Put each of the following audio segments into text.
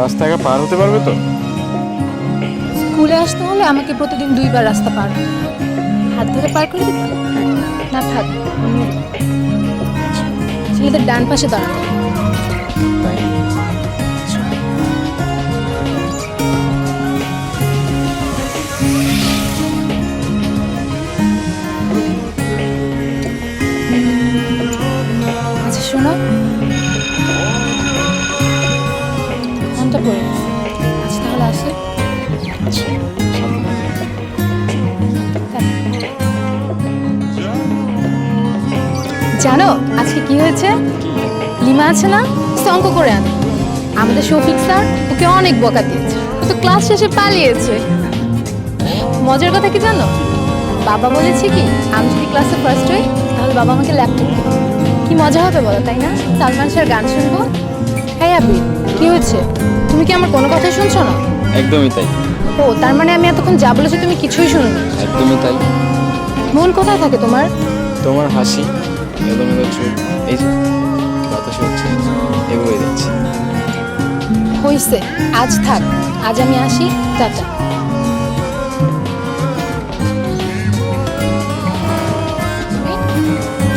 রাস্তাঘাট পার হতে পারবে তো? স্কুলে আসতে হলে আমাকে প্রতিদিন 2বার রাস্তা পার হতে হবে। হাত ধরে পার করে দিতে না, থাক ছেলেদের ডান পাশে দাঁড়াতে হবে। তাই আচ্ছা শোনো, ফোনটা পড়ে গেছে। আচ্ছা তাহলে আসি। আচ্ছা জানো আজকে কি হয়েছে? লিমা আছে না, সে অঙ্ক করে আনে। আমাদের শফিক স্যার ওকে অনেক বকা দিয়েছে, ও তো ক্লাস শেষে পালিয়েছে। মজার কথা কি জানো, বাবা বলেছে কি আমি যদি ক্লাসে ফার্স্ট হই তাহলে বাবা আমাকে ল্যাপটপ দেবে। কি মজা হবে বলো, তাই না? সালমান স্যার গান শুনবো। হ্যাঁ আবি, কি হয়েছে? তুমি কি আমার কোনো কথাই শুনছো না? একদমই তাই। ও তার মানে আমি এতক্ষণ যা বলেছি তুমি কিছুই শুনোনি। একদমই তাই। মন কোথায় থাকে তোমার? তোমার হাসি, এলোমেলো চুল, এই যে বাতাসে হচ্ছে এগোয়ে যাচ্ছে। হইছে, আজ থাক, আজ আমি আসি, টাটা।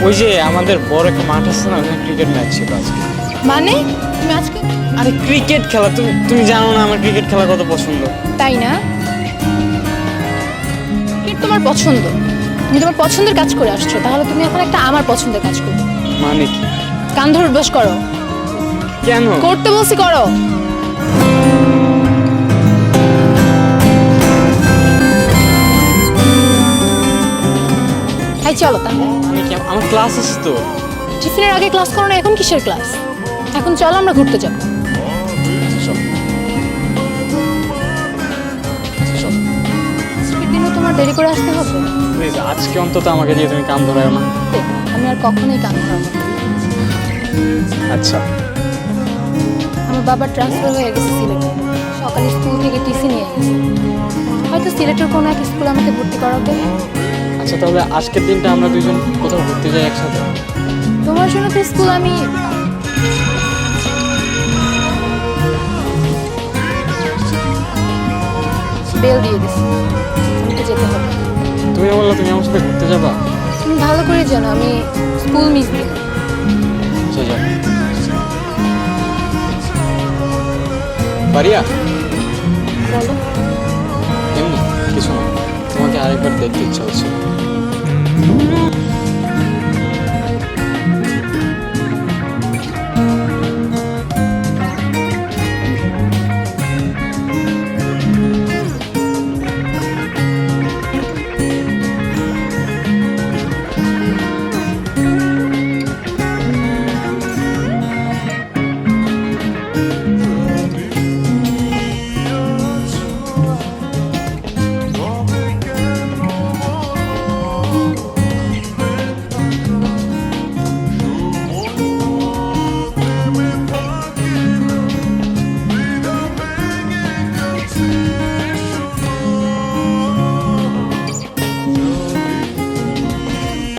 ওই যে আমাদের বড় একটা মাঠ আছে না, ওখানে ক্রিকেট ম্যাচ ছিল আজকে। মানে তুমি আজকে? আরে ক্রিকেট খেলা, তুমি তুমি জানো না আমার ক্রিকেট খেলা কত পছন্দ। তাই না? ক্রিকেট তোমার পছন্দ, তুমি তোমার পছন্দের কাজ করে আসছো, তাহলে তুমি এখন একটা আমার পছন্দের কাজ করবে। মানে কি? কান ধরে বস করো। কেন? করতে বলছি করো। হাই চলো তাহলে। মানে কি, আমার ক্লাস আছে তো। টিফিনের আগে ক্লাস করো না, এখন কিসের ক্লাস? এখন চলো আমরা ঘুরতে যাবো। চল। চল। আজকের দিনও তোমার দেরি করে আসতে হবে? প্লিজ আজকে অন্তত আমাকে দিয়ে তুমি কান ধরায় না। আমি আর কখনোই কান ধরাবো না। আচ্ছা। আমার বাবার ট্রান্সফার হয়ে গেছে সিলেটে, সকালে স্কুল থেকে টিসি নিয়ে গেছে। হয়তো সিলেটের কোনো এক স্কুলে আমাকে ভর্তি করাবে। আচ্ছা তাহলে আজকের দিনটা আমরা দুজন কোথাও ঘুরতে যাই একসাথে। তোমার জন্য তো স্কুল আমি বেল দিয়ে দিছি, আমাকে যেতে হবে। তুমি বললে তুমি আমার সাথে ঘুরতে যাবা। তুমি ভালো করে জানো আমি স্কুল মিস দিই। আচ্ছা যাও। পারিয়া, বলো। এমনি কিছু না, তোমাকে আরেকবার দেখতে ইচ্ছা হচ্ছে।